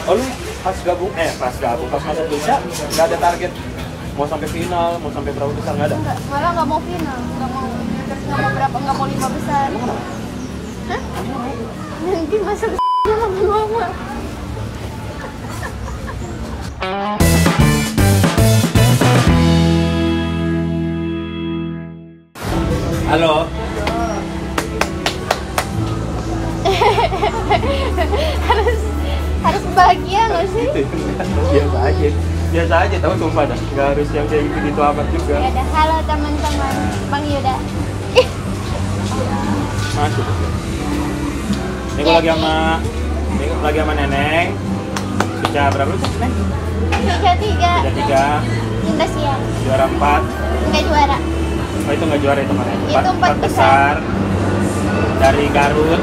Oh lu pas masuk Indonesia nggak ada target mau sampai final, mau sampai berapa besar nggak ada? Enggak, malah nggak mau final, nggak mau berapa, nggak mau 5 besar. Hah? Nanti masuk lama-lama. Halo. harus bahagia nggak sih? Biasa aja tahu sumpah dah, nggak harus yang kayak gitu amat juga. Ya udah, halo teman-teman, Bang Yuda. Masuk. Ini gue lagi sama Neneng. Sudah berapa lu Neng? Sudah 3. Sudah 3. Indonesia. Juara 4. Nggak juara. Oh itu nggak juara itu mana? Itu 4 besar. Dari Garut.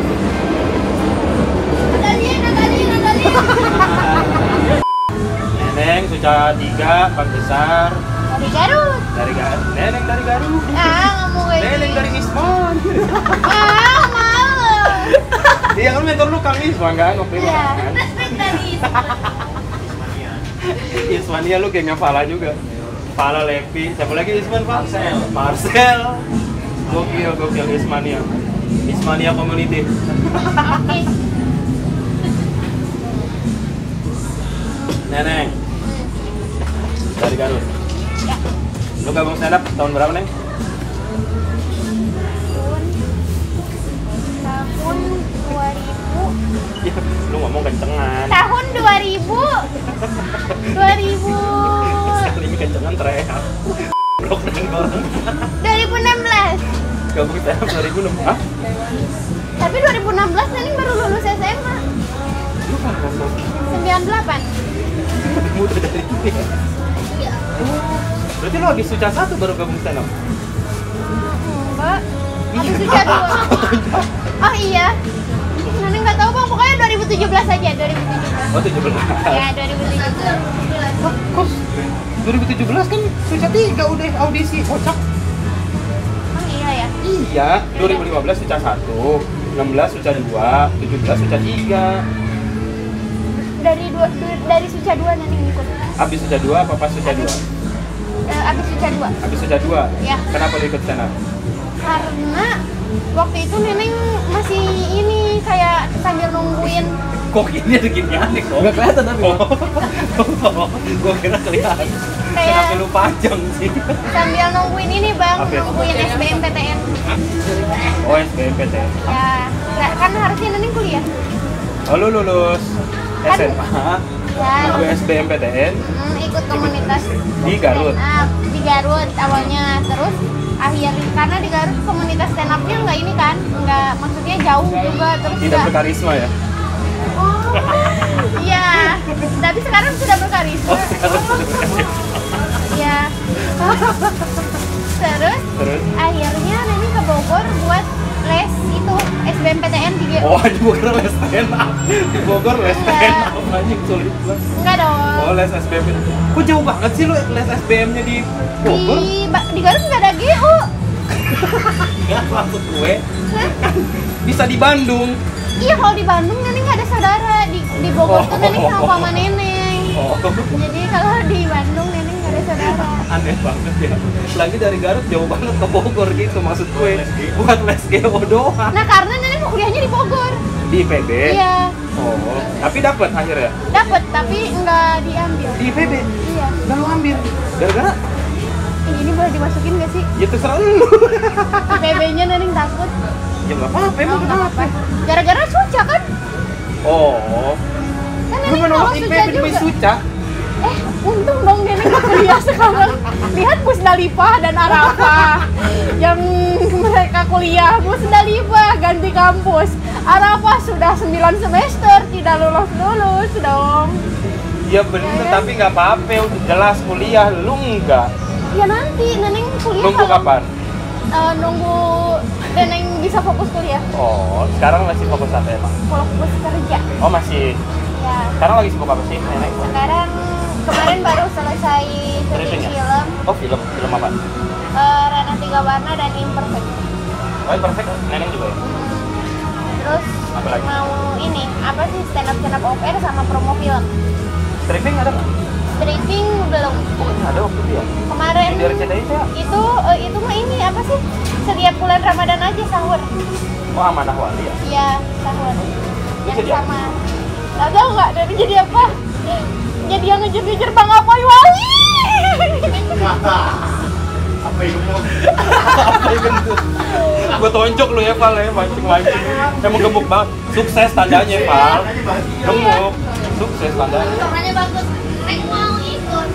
Neneng sudah 3, 4 besar. Dari Garut. Neneng dari Garut. Nggak mau kayak Neneng gini. dari Isman. Mau. Iya kan mentor lu Kang Isman kan? Iya. Ismania lu gengnya Fala juga. Fala Levi, siapa lagi Isman? Marcel. Gokil Ismania. Ismania community. Oke. Neneng dari Garut. Ya. Lu gabung stand up tahun berapa, Neng? Tahun 2000. Ya, lu ngomong kencengan. Tahun 2000. 2000. Ini kencengan teriak. Blok dengan orang. 2016. Gabung stand up 2006. Hah? Tapi 2016 Nening baru lulus SMA. Lu kan ngomong 98. lebih muda dari ini. Iya. Berarti lu habis Suca 1 baru gabung stand up? Enggak. Habis Suca 2. Oh iya. Nening nggak tahu Bang, pokoknya 2017 aja, 2017. Oh 17. Ya, 2017. Kok 2017 kan Suca 3 udah audisi, kocak. Oh iya ya. Iya, 2015 Suca 1, 16 Suca 2, 17 Suca 3. Dari Suca 2 Nening ikut. Abis Suca 2 apa pas Suca 2? Abis Suca 2. Abis Suca 2? Ya. Kenapa lu ikut stand up? Karena waktu itu Neneng masih ini kayak sambil nungguin. Kok ini ada ginian nih kok? Nggak kelihatan tapi. Gua kira kelihatan. Kayak- Kenapa lu panjang sih? Sambil nungguin ini Bang, Apa ya? nungguin SBMPTN. Oh SBMPTN. Ya, kan harusnya Nening kuliah. Oh lu lulus Kan- SMA, Ya, lu SBMPTN ikut komunitas di Garut. Di Garut awalnya, terus karena di Garut komunitas stand up-nya nggak ini kan, nggak, maksudnya jauh juga, terus Tidak nggak. berkarisma ya? Oh, iya. Tapi sekarang sudah berkarisma. Oh sekarang sudah berkarisma. Iya. Terus akhirnya Nening ke Bogor buat les itu SBMPTN 3. Oh di Bogor les stand up. Di Bogor les stand up anjing sulit banget. Enggak dong. Oh les SBM. Kok jauh banget sih lu les SBM-nya di Bogor? Di Garut nggak ada GU. Enggak maksud gue. Bisa di Bandung. Iya, kalau di Bandung Nening nggak ada saudara. Di Bogor tuh Nening sama Mama Neneng. Oh. Jadi kalau di Bandung Nening nggak ada saudara. Aneh banget ya. Lagi dari Garut jauh banget ke Bogor gitu maksud gue. Buat les GO doang. Nah, karena Nening mau kuliahnya di Bogor. Di IPB. Iya, Oh. Tapi dapat akhirnya. dapet tapi nggak diambil. Di IPB. Iya. Nggak lu ambil. Gara-gara Ini boleh dimasukin nggak sih? ya terserah lu. IPB-nya Nening takut. Ya nggak apa-apa emang Nggak kenapa? apa-apa. Gara-gara Suca kan? Oh. Kan Lu Nening menolak mau Suca IPB demi juga. Suca. Untung dong Nening nggak kuliah sekarang. Lihat Musdalifah dan Arafah yang mereka kuliah. Musdalifah ganti kampus, Arafah sudah 9 semester tidak lulus dong. Ya bener, tapi nggak apa-apa, udah jelas kuliah, lu enggak. Ya nanti Nening kuliah Nunggu kalau- kapan? Nunggu Nening bisa fokus kuliah. Oh, sekarang masih fokus apa emang? Kalau fokus kerja Oh masih, ya. sekarang lagi sibuk apa sih Nenek? Sekarang kemarin baru selesai syuting Briefing ya? film Oh film apa? Ranah Tiga Warna dan Imperfect. Oh perfect, Neneng juga ya? Terus Apalagi? Mau ini, apa sih, stand up off air sama promo film. Streaming ada nggak? Streaming belum. Oh, ada waktu itu ya? Kemarin Yang di RCTI ya? itu mah ini apa sih? Setiap bulan Ramadan aja sahur. Oh, Amanah Wali ya? Iya, sahur. Yang jadi sama. Gak tau nggak dari jadi apa? Jadi yang ngejar-ngejar Bang Apoy Wali. Apa itu? Apa itu? Gue tonjok lu ya, Val ya, mancing-mancing. Emang gemuk banget. Sukses tandanya, Val. Gemuk. Sukses tandanya. Suaranya bagus. Neng mau ikut.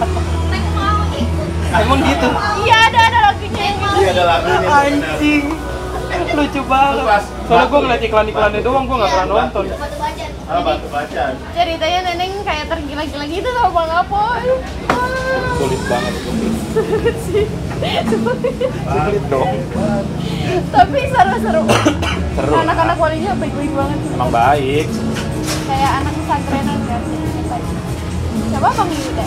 Neng mau ikut. Emang gitu? Iya, ada lagunya yang mau. Iya ada lagunya. Anjing. Lucu banget. Soalnya gue ngeliat iklan-iklannya doang, gue gak pernah nonton. Batu bajan. Apa tuh bacaan? Ceritanya Neneng kayak tergila-gila gitu sama Bang Apoy. Sulit banget. Sulit sih. Sulit dong. Tapi seru-seru. Seru. Anak-anak walinya baik-baik banget. Emang baik. Kayak anak pesantrenan kan. Coba Bang Yuda.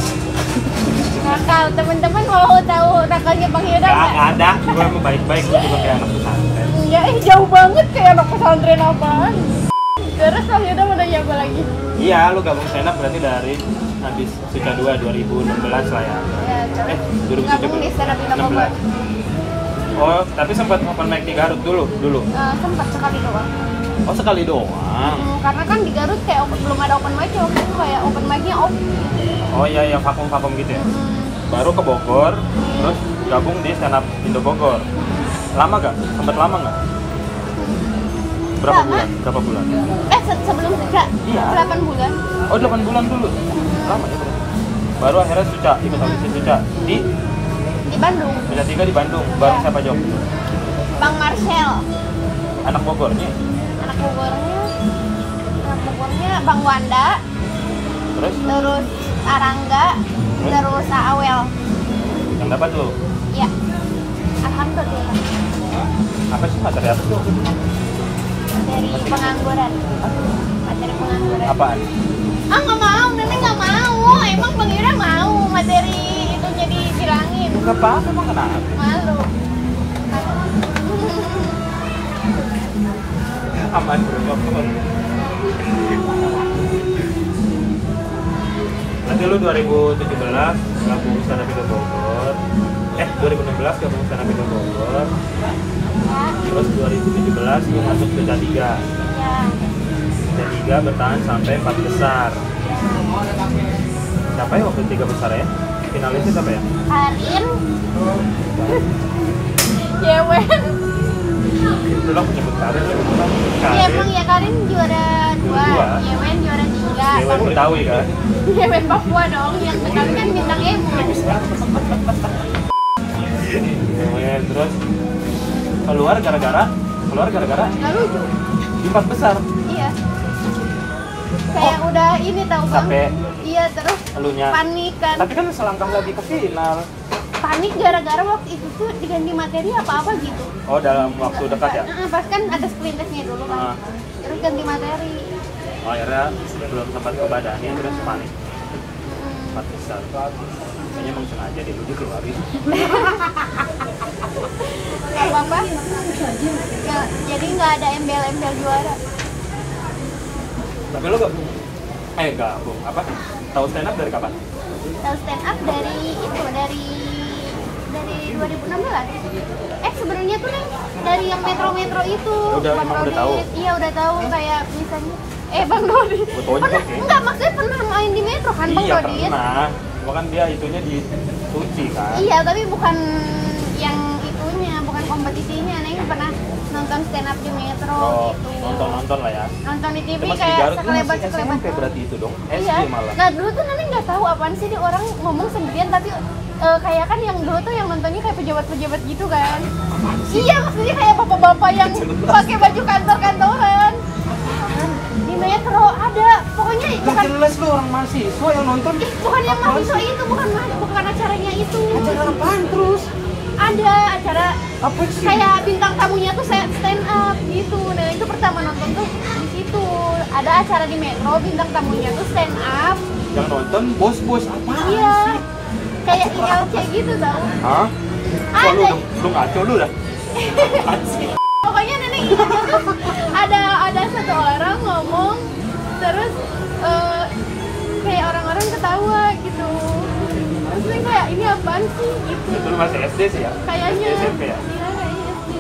Nakal, teman-teman mau tahu nakalnya Bang Yuda Gak nggak? ada. Gue emang baik-baik, gue juga kayak anak pesantren. Ya, jauh banget kayak anak pesantren apaan. Terus Bang Yuda mau nanya apa lagi? Iya, lu gabung stand up berarti dari habis Suca 2 2016 lah ya. Ya, terus 2017. gabung di stand up Indo Bogor. Oh, tapi sempat open mic di Garut dulu. Sempat sekali doang. Oh, sekali doang. Karena kan di Garut kayak belum ada open mic ya, waktu itu kayak open mic-nya off. Oh iya, ya vakum-vakum gitu ya. Baru ke Bogor, terus gabung di stand up Indo Bogor. Lama gak? Sempat lama gak? Berapa Lama. bulan? Berapa bulan? Sebelum Suca, Iya. 8 bulan. Oh, 8 bulan dulu. Lama ya berarti. Baru akhirnya Suca, ikut audisi Suca di Di Bandung. Suca 3 di Bandung. Baru Iya. siapa Jok? Bang Marcel. Anak Bogornya. Anak Bogornya Bang Wanda, Terus terus Arangga, terus Awel. yang dapat lu. Ya. Alhamdulillah. Apa sih materi apa sih? Dari pengangguran. Materi pengangguran. Apaan? Nggak mau, Nenek nggak mau. Emang Bang Yuda mau materi itu jadi bilangin. Enggak apa-apa, emang kenapa? Malu. Aman bro, berarti lu 2017 gabung stand up Indo Bogor. 2016 gabung stand up Indo Bogor. Ya. Terus 2017 lu masuk Suca 3. Ya. Suca 3 bertahan sampai 4 besar. Siapa ya waktu 3 besar ya? Finalisnya siapa ya? Karin. Yewen. Itu lah aku nyebut Karin ya, betul kan? Iya emang ya Karin juara 2, Dua. Yewen juara 3. Dewan Betawi kan? Yewen Papua dong, yang Betawi kan bintang emo. Dewan, terus keluar gara-gara Nggak lucu. di 4 besar. Iya. Kayak udah ini tahu Bang. Capek. Iya terus Elunya. panik kan. Tapi kan selangkah lagi ke final. Panik gara-gara waktu itu tuh diganti materi apa-apa gitu. Oh, dalam waktu dekat ya? Pas kan ada screen testnya dulu kan. Ah. Terus ganti materi. Oh, akhirnya belum sempat ke badannya terus panik. 4 besar. Kayaknya emang sengaja deh lu dikeluarin. Gak apa-apa. Jadi nggak ada embel-embel juara. Tapi lu gabung? Gabung. Apa? Tahu stand up dari kapan? Tahu stand up dari 2016. Sebenarnya tuh Neng dari yang metro-metro itu. Udah, Bang emang udah Rodi. tahu? Iya udah tahu kayak misalnya Bang Rodi. Betul juga, Pernah, oke. enggak maksudnya pernah main di metro kan Bang Iya Rodi? pernah. Cuma kan dia itunya di Suci kan? Iya tapi bukan yang itunya, bukan kompetisinya. Neng pernah nonton stand up di metro Oh, gitu. nonton lah ya. Nonton di TV Itu masih di kayak Garut, lu sekelebat masih SMP berarti itu dong? SD Iya. malah. Nah dulu tuh Nenek nggak tahu apaan sih di orang ngomong sendirian tapi kayak kan yang dulu tuh yang nontonnya kayak pejabat-pejabat gitu kan. Iya maksudnya kayak bapak-bapak yang pakai baju kantor-kantoran. Di metro ada, pokoknya Gak bukan jelas lu orang mahasiswa yang nonton. bukan yang mahasiswa itu, bukan acaranya itu. Acara apaan terus? Ada acara Apa sih? kayak bintang tamunya tuh stand up gitu. Nah itu pertama nonton tuh di situ. Ada acara di metro, bintang tamunya tuh stand up. Yang nonton bos-bos apaan Iya. sih? Kayak ILC gitu tau. Hah? Wah, Ada. lu ngaco lu dah. Pokoknya Nenek ingatnya tuh ada satu satu orang ngomong terus kayak orang-orang ketawa gitu. Terus saya kayak ini apaan sih gitu. Itu lu masih SD sih ya? Kayaknya. SD, SMP ya? Iya, kayaknya SD.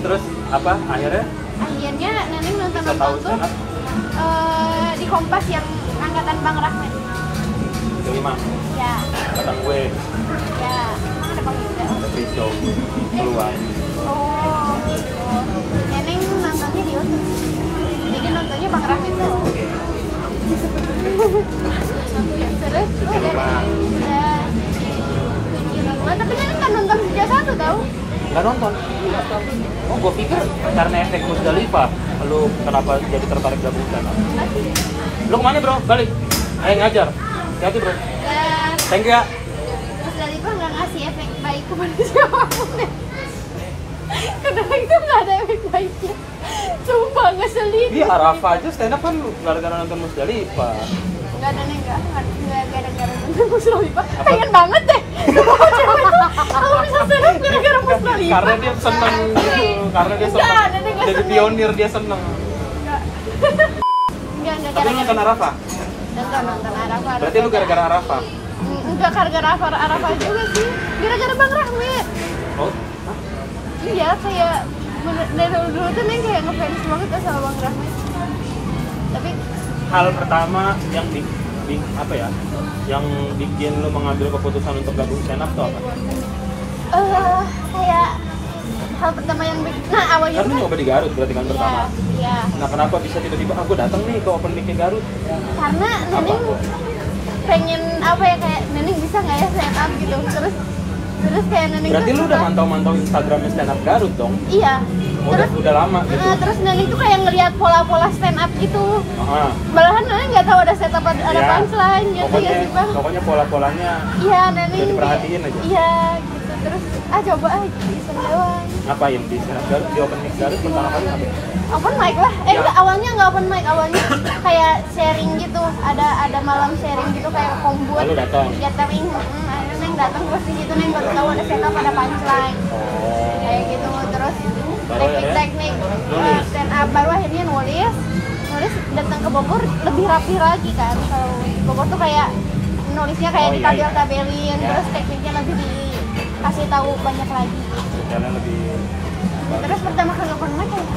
Terus apa akhirnya? Akhirnya Neneng nonton Bisa tahu tuh stand up? di Kompas yang angkatan Bang Rahmat. Kelima. Ya, Kata gue ya. Emang ada Bang Yuda? ada free show keluar. Oh, gitu. Neneng nontonnya di YouTube. Jadi nontonnya Bang Rahmat tuh. Terus Rumah. udah kunci rumah. Tapi Neneng kan nonton sejak satu tau? Nggak nonton. Oh, gue pikir karena efek Musdalifah, lu kenapa jadi tertarik gabung stand up? Lu kemana bro? Balik. Ayo ngajar. Hati bro. Dan Thank you ya. Mas Dalifah nggak ngasih efek baik kepada siapapun ya. Karena itu nggak ada efek baiknya. Sumpah ngeselin. Iya, Arafah aja stand up kan gara-gara nonton Musdalifah. Enggak ada nih, enggak gara-gara nonton Musdalifah. Pengen banget deh. Semua cewek tuh kalau bisa stand up gara-gara Musdalifah. Karena dia seneng gitu. Karena dia seneng. Enggak, Nenek nggak Jadi seneng. pionir dia seneng. Enggak Tapi lu nonton Arafah? nonton Arafah. Berarti lu gara-gara Arafah? Enggak gara-gara Arafah juga sih. Gara-gara Bang Rahmat. Oh, Iya, kayak dari dulu tuh Neng kayak ngefans banget tuh sama Bang Rahmat. Tapi hal pertama yang apa ya? Yang bikin lu mengambil keputusan untuk gabung stand up tuh apa? kayak hal pertama yang awalnya Kan lu nyoba di Garut berarti kan pertama. Iya. Nah, kenapa bisa tiba-tiba aku datang nih ke open mic Garut? Karena Neneng pengen apa ya, kayak Neneng bisa nggak ya stand up gitu. Terus kayak Neneng Berarti tuh lu udah suka- mantau-mantau Instagramnya stand up Garut dong? Iya. Udah lama gitu. Terus Neneng tuh kayak ngelihat pola-pola stand up gitu. Ah, Malahan Neneng nggak tahu ada setup ada ya. punchline gitu ya sih Bang. Pokoknya pola-polanya Iya, Neneng udah diperhatiin aja. Iya, gitu. Terus coba aja iseng doang. ngapain di stand up Garut, di open mic Garut pertama kali ngapain? Open mic lah. Ya. Enggak, awalnya nggak open mic, awalnya kayak sharing gitu. Ada malam sharing gitu kayak kombuat. Lalu datang. Gathering. Akhirnya Neng datang terus di situ Neng baru tahu ada setup ada punchline. Oh. Kayak gitu. Terus Baru akhirnya teknik nulis. stand up baru akhirnya nulis datang ke Bogor lebih rapi lagi kan. Kalau di Bogor tuh kayak nulisnya kayak Oh, iya, ditabel-tabelin, iya. terus tekniknya lebih dikasih tahu banyak lagi. Jalan lebih Terus pertama kali open mic kayak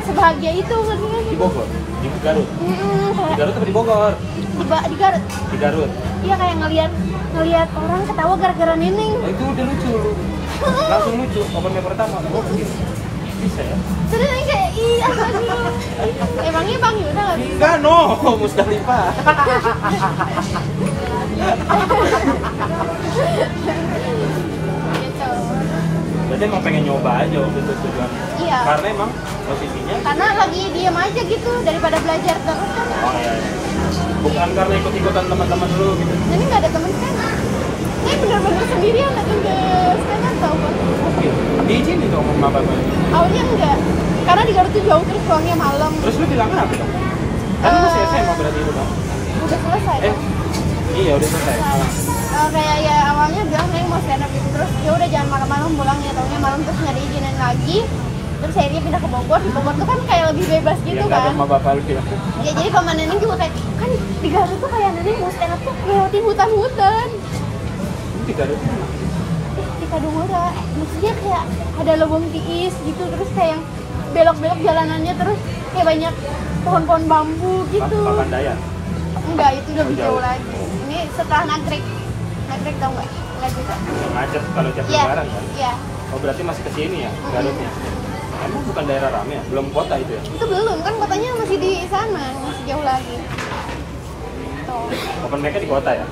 sebahagia itu ngerti nggak di sih? Bogor, di Garut. Di Kayak Garut apa di Bogor? di Garut. Di Garut. Iya, kayak ngelihat orang ketawa gara-gara Neneng. Oh, itu udah lucu. Langsung lucu. Open mic pertama. Oh, gitu. Bisa ya? Terus Neneng kayak ih apa sih? Emangnya Bang Yuda nggak bisa? Enggak, no. Musdalifah. Gitu. Berarti emang pengen nyoba aja waktu itu tujuan. Iya. Karena emang posisinya. Karena lagi diem aja gitu daripada belajar terus kan. Oh iya. Bukan karena ikut-ikutan teman-teman lu gitu. Neneng nggak ada temen stand up. Ini bener-bener sendirian datang ke stand up tau Bang. Oke. Diizinin dong sama bapak. Awalnya enggak. Karena di Garut tuh jauh terus pulangnya malam. Terus lu bilang apa dong? Kan lu masih SMA berarti itu kan? Udah selesai. Bang. Iya udah selesai. Kayak ya awalnya bilang Neng mau stand up gitu, terus ya udah jangan malam-malam pulang ya, taunya malam terus nggak diizinin lagi. Terus akhirnya pindah ke Bogor. Di Bogor tuh kan kayak lebih bebas gitu Iya, nggak ada kan. sama bapak lu ya. Ya jadi sama Neneng juga kayak kan di Garut tuh kayak Neneng mau stand up tuh lewatin hutan-hutan. Di Garut. Di Kadungora, maksudnya kayak ada lubang tiis gitu, terus kayak yang belok-belok jalanannya, terus kayak banyak pohon-pohon bambu gitu. Papandayan. Enggak, itu lebih Oh, jauh. jauh lagi. Ini setelah Nagrek. Nagrek tau nggak? Nggak juga. Yang macet kalau tiap Iya, lebaran kan? iya. Oh berarti masih ke sini ya Garutnya? Emang bukan daerah rame ya? Belum kota itu ya? Itu belum kan, kotanya masih di sana, masih jauh lagi. Tuh. Open mic-nya di kota ya?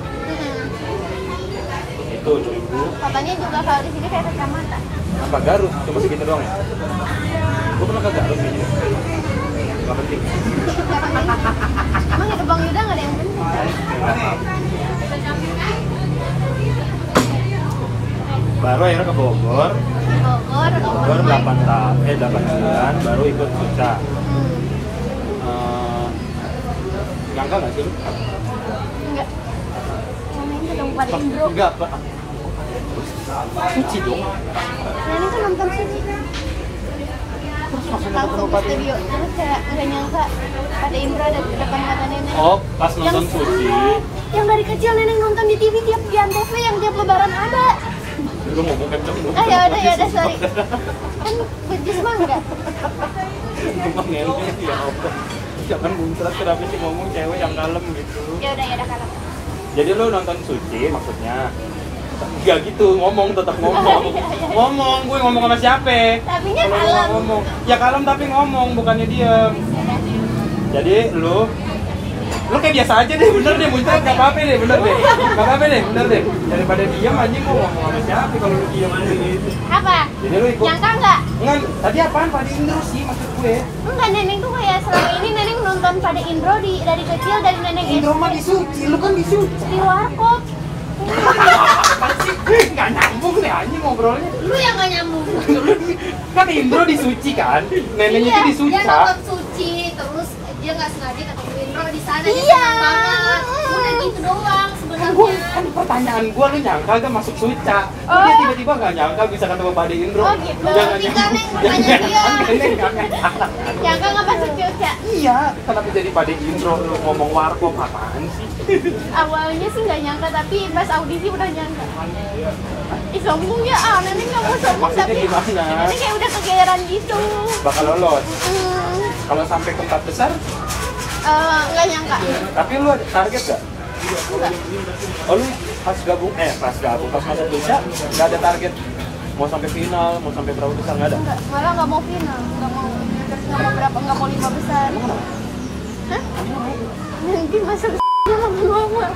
Itu 2000. Kotanya juga kalau di sini kayak kecamatan. Apa Garut? Cuma segitu doang ya? Gue pernah ke Garut kayaknya. Gak penting. Emang hidup Bang Yuda nggak ada yang penting? Nggak tahu. Baru akhirnya ke Bogor. Bogor, Bogor 8 bulan baru ikut Suca. Nyangka nggak sih lu? Enggak. Neneng tuh dong paling bro. Enggak, Pak. Suci dong. Neneng kan nonton Suci. Terus langsung ke studio. Terus kayak nggak nyangka ada Indro ada di depan mata nenek. Oh, pas nonton Suci. Yang dari kecil nenek nonton di TV tiap di Antv yang tiap lebaran ada. Lu ngomong kenceng lu. Ah ya udah sorry. Kan bejis banget. Emang nenek ya apa? Jangan muncrat, kenapa sih ngomong cewek yang kalem gitu. Ya udah kalau. Jadi lu nonton Suci maksudnya? Enggak gitu, tetap ngomong. Ngomong, gue ngomong sama siapa? Tapi nya Kalau lu kalem. nggak ngomong. Ya kalem tapi ngomong, bukannya diem. Jadi lu kayak biasa aja deh, bener deh, muncrat gak apa-apa deh, bener deh. Daripada diem anjing mau ngomong sama siapa kalau lu diem aja gitu. Apa? Jadi lu ikut. Nyangka nggak? Enggak, tadi apaan Pak Indro sih maksud gue? Enggak, nenek tuh kayak selama ini nenek nonton pada Indro dari kecil dari nenek Indro mah di Suci, lu kan di Suci. di warkop. Apa sih? Nggak nyambung deh anjing ngobrolnya. Lu yang nggak nyambung. Kan Indro di Suci kan? Neneknya Iya, tuh di Suci. Dia nonton Suci, terus dia nggak sengaja ketemu Indro di sana. Dia Iya. senang banget. Udah gitu doang Kan sebenarnya. pertanyaan gua lu nyangka gak masuk Suca? Oh. Dia tiba-tiba gak nyangka bisa ketemu Pak Indro. Oh, gitu. Jangan Ketika Neng bertanya dia. Nyangka nggak masuk Jogja. Iya, kenapa jadi Pak Indro lu ngomong warkop apaan sih? Awalnya sih nggak nyangka, tapi pas audisi udah nyangka. Ih sombong ya, nenek nggak mau sombong Maksudnya tapi gimana? nenek kayak udah kegeeran gitu. Bakal lolos. Hmm, Kalau sampai ke 4 besar, nggak nyangka. tapi lu ada target gak? Enggak. Oh lu pas gabung, pas masuk Suca gak ada target? Mau sampai final, mau sampai berapa besar gak ada? Enggak, malah nggak mau final, nggak mau 5 besar. Hah? Nanti masuk lama-lama.